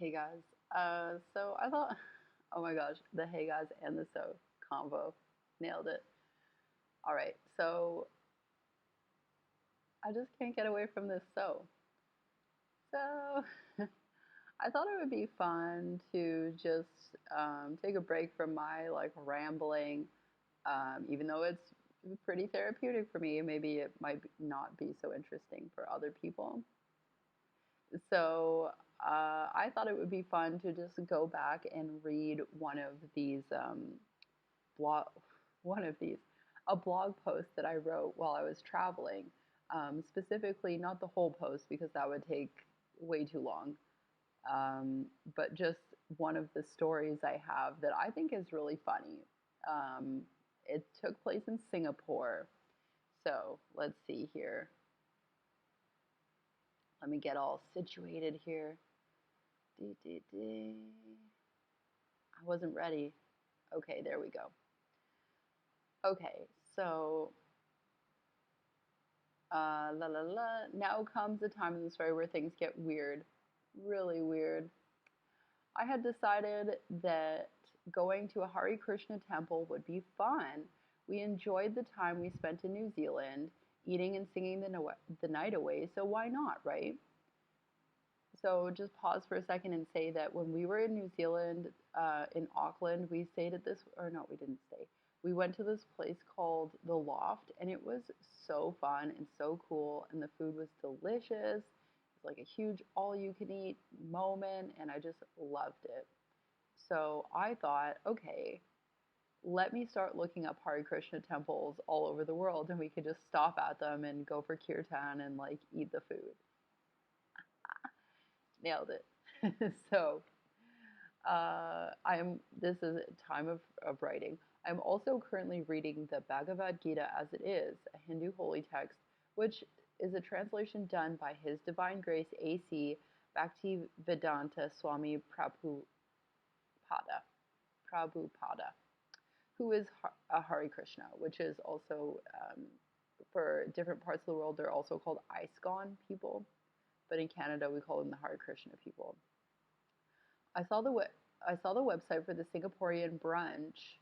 Hey guys. So I thought, oh my gosh, the hey guys and the so combo. Nailed it. All right. So I just can't get away from this So I thought it would be fun to just take a break from my like rambling, even though it's pretty therapeutic for me. Maybe it might not be so interesting for other people. So I thought it would be fun to just go back and read blog, one of these, a blog post that I wrote while I was traveling. Specifically, not the whole post because that would take way too long, um, but just one of the stories I have that I think is really funny. Um, it took place in Singapore. So let's see here. Let me get all situated here. I wasn't ready. Okay, there we go. Okay, so la la la. Now comes the time in the story where things get weird, really weird. I had decided that going to a Hare Krishna temple would be fun. We enjoyed the time we spent in New Zealand, eating and singing the night away, so why not, right? So just pause for a second and say that when we were in New Zealand, in Auckland, we stayed at this, or no, we didn't stay. We went to this place called The Loft, and it was so fun and so cool, and the food was delicious. It's like a huge all-you-can-eat moment, and I just loved it. So I thought, okay, let me start looking up Hare Krishna temples all over the world, and we could just stop at them and go for kirtan and like eat the food. Nailed it. So I'm. This is a time of writing. I'm also currently reading the Bhagavad Gita as it is, a Hindu holy text, which is a translation done by His Divine Grace A.C. Bhaktivedanta Swami Prabhupada, who is a Hare Krishna, which is also for different parts of the world. They're also called ISKCON people, but in Canada we call them the Hare Krishna people. I saw the I saw the website for the Singaporean branch.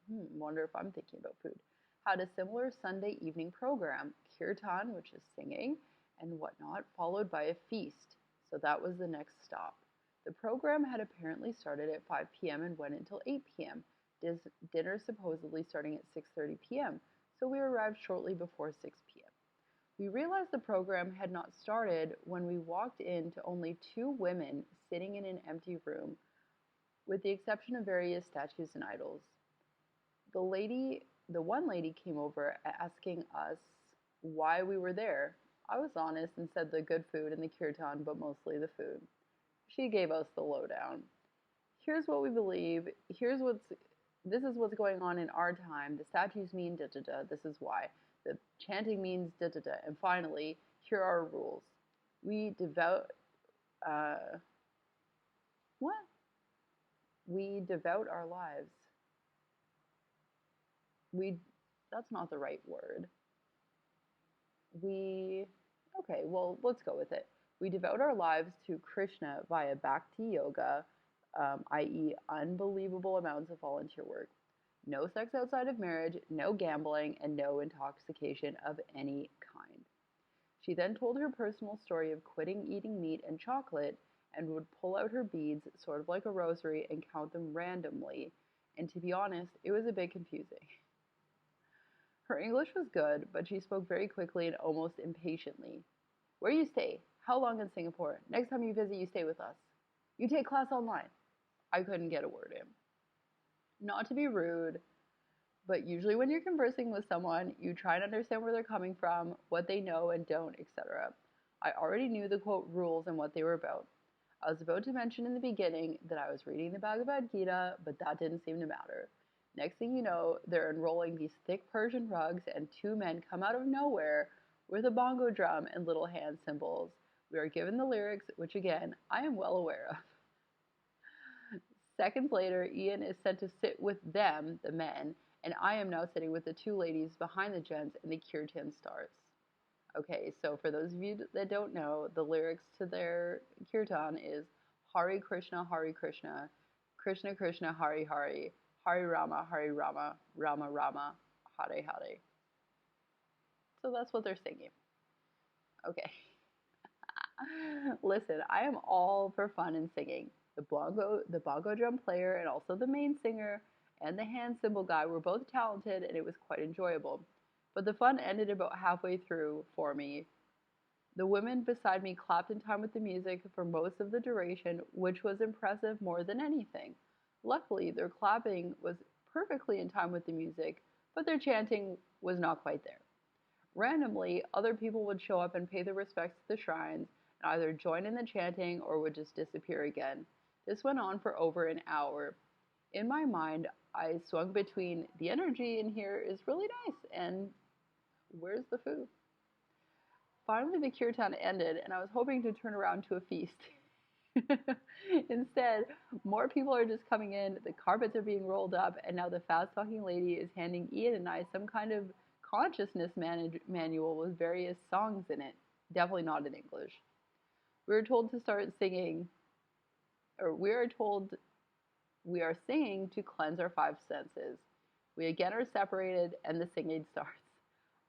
Wonder if I'm thinking about food. Had a similar Sunday evening program, kirtan, which is singing and whatnot, followed by a feast. So that was the next stop. The program had apparently started at 5 p.m. and went until 8 p.m. Dinner supposedly starting at 6:30 p.m. So we arrived shortly before 6 p.m. We realized the program had not started when we walked into only two women sitting in an empty room, with the exception of various statues and idols. The one lady came over asking us why we were there. I was honest and said the good food and the kirtan, but mostly the food. She gave us the lowdown. Here's what we believe. This is what's going on in our time. The statues mean da da da. This is why. The chanting means da da da. And finally, here are our rules. We devout what? We devout our lives. We That's not the right word. We Okay, well, let's go with it. We devote our lives to Krishna via bhakti yoga, i.e., unbelievable amounts of volunteer work. No sex outside of marriage, no gambling, and no intoxication of any kind. She then told her personal story of quitting eating meat and chocolate and would pull out her beads, sort of like a rosary, and count them randomly. And to be honest, it was a bit confusing. Her English was good, but she spoke very quickly and almost impatiently. Where you stay? How long in Singapore? Next time you visit, you stay with us. You take class online. I couldn't get a word in. Not to be rude, but usually when you're conversing with someone, you try and understand where they're coming from, what they know and don't, etc. I already knew the quote rules and what they were about. I was about to mention in the beginning that I was reading the Bhagavad Gita, but that didn't seem to matter. Next thing you know, they're unrolling these thick Persian rugs, and two men come out of nowhere with a bongo drum and little hand cymbals. We are given the lyrics, which again, I am well aware of. Seconds later, Ian is sent to sit with them, the men, and I am now sitting with the two ladies behind the gents, and the kirtan starts. Okay, so for those of you that don't know, the lyrics to their kirtan is Hari Krishna, Krishna Krishna, Hari Hari, Hari Rama, Rama Rama, Hare Hare. So that's what they're singing. Okay. Listen, I am all for fun and singing. The bongo drum player, and also the main singer and the hand cymbal guy were both talented, and it was quite enjoyable. But the fun ended about halfway through for me. The women beside me clapped in time with the music for most of the duration, which was impressive more than anything. Luckily, their clapping was perfectly in time with the music, but their chanting was not quite there. Randomly, other people would show up and pay their respects to the shrines and either join in the chanting or would just disappear again. This went on for over an hour. In my mind, I swung between the energy in here is really nice and where's the food? Finally, the kirtan ended, and I was hoping to turn around to a feast. Instead, more people are just coming in, the carpets are being rolled up, and now the fast talking lady is handing Ian and I some kind of consciousness manual with various songs in it. Definitely not in English. We were told to start singing, or we are told we are singing to cleanse our five senses. We again are separated, and the singing starts.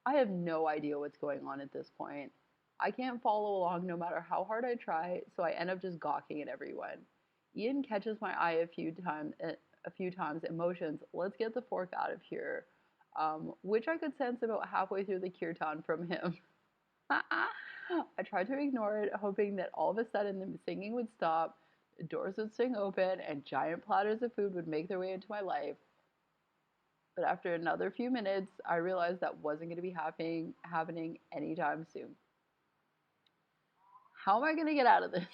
I have no idea what's going on at this point. I can't follow along no matter how hard I try, so I end up just gawking at everyone. Ian catches my eye a few times and motions, "Let's get the fork out of here," which I could sense about halfway through the kirtan from him. I tried to ignore it, hoping that all of a sudden the singing would stop, the doors would swing open, and giant platters of food would make their way into my life. But after another few minutes, I realized that wasn't going to be happening anytime soon. How am I going to get out of this?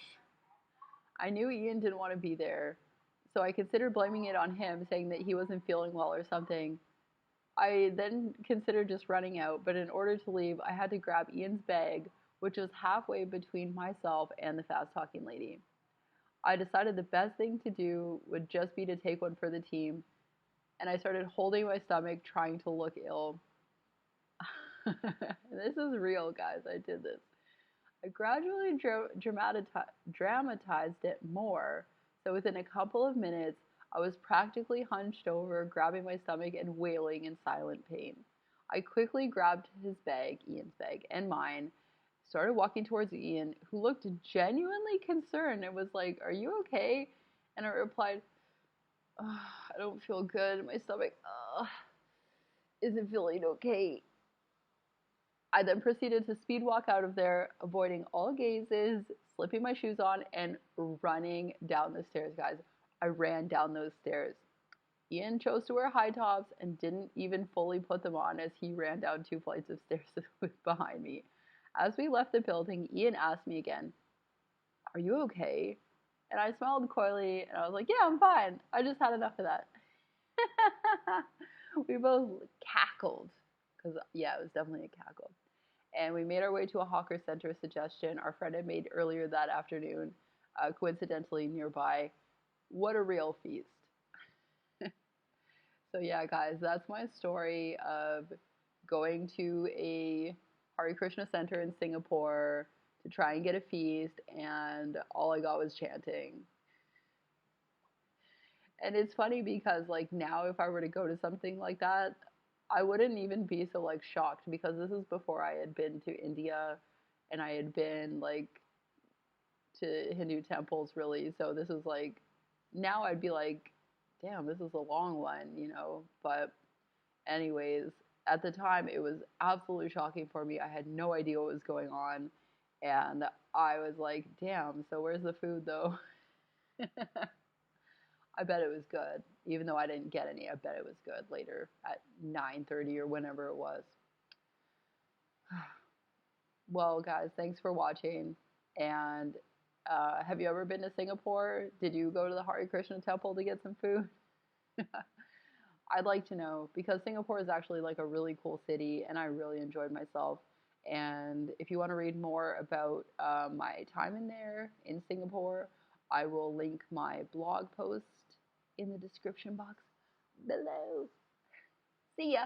I knew Ian didn't want to be there, so I considered blaming it on him, saying that he wasn't feeling well or something. I then considered just running out, but in order to leave, I had to grab Ian's bag, which was halfway between myself and the fast talking lady. I decided the best thing to do would just be to take one for the team, and I started holding my stomach, trying to look ill. This is real, guys. I did this. I gradually dramatized it more, so within a couple of minutes, I was practically hunched over, grabbing my stomach and wailing in silent pain. I quickly grabbed his bag, Ian's bag, and mine, started walking towards Ian, who looked genuinely concerned and was like, "Are you okay?" And I replied, "I don't feel good. My stomach isn't feeling okay." I then proceeded to speed walk out of there, avoiding all gazes, slipping my shoes on, and running down the stairs, guys. I ran down those stairs. Ian chose to wear high tops and didn't even fully put them on as he ran down 2 flights of stairs behind me. As we left the building, Ian asked me again, "Are you okay?" And I smiled coyly and I was like, "Yeah, I'm fine. I just had enough of that." We both cackled because, yeah, it was definitely a cackle. And we made our way to a hawker center suggestion our friend had made earlier that afternoon, coincidentally nearby. What a real feast. So, yeah, guys, that's my story of going to a Hare Krishna center in Singapore to try and get a feast, and all I got was chanting. And it's funny because, like, now if I were to go to something like that, I wouldn't even be so, like, shocked because this is before I had been to India and I had been, like, to Hindu temples, really. So this was like, now I'd be like, damn, this is a long one, you know? But, anyways, at the time, it was absolutely shocking for me. I had no idea what was going on. And I was like, damn, so where's the food, though? I bet it was good. Even though I didn't get any, I bet it was good later at 9:30 or whenever it was. Well, guys, thanks for watching. And have you ever been to Singapore? Did you go to the Hare Krishna temple to get some food? I'd like to know because Singapore is actually like a really cool city and I really enjoyed myself. And if you want to read more about my time in there in Singapore, I will link my blog post in the description box below. See ya!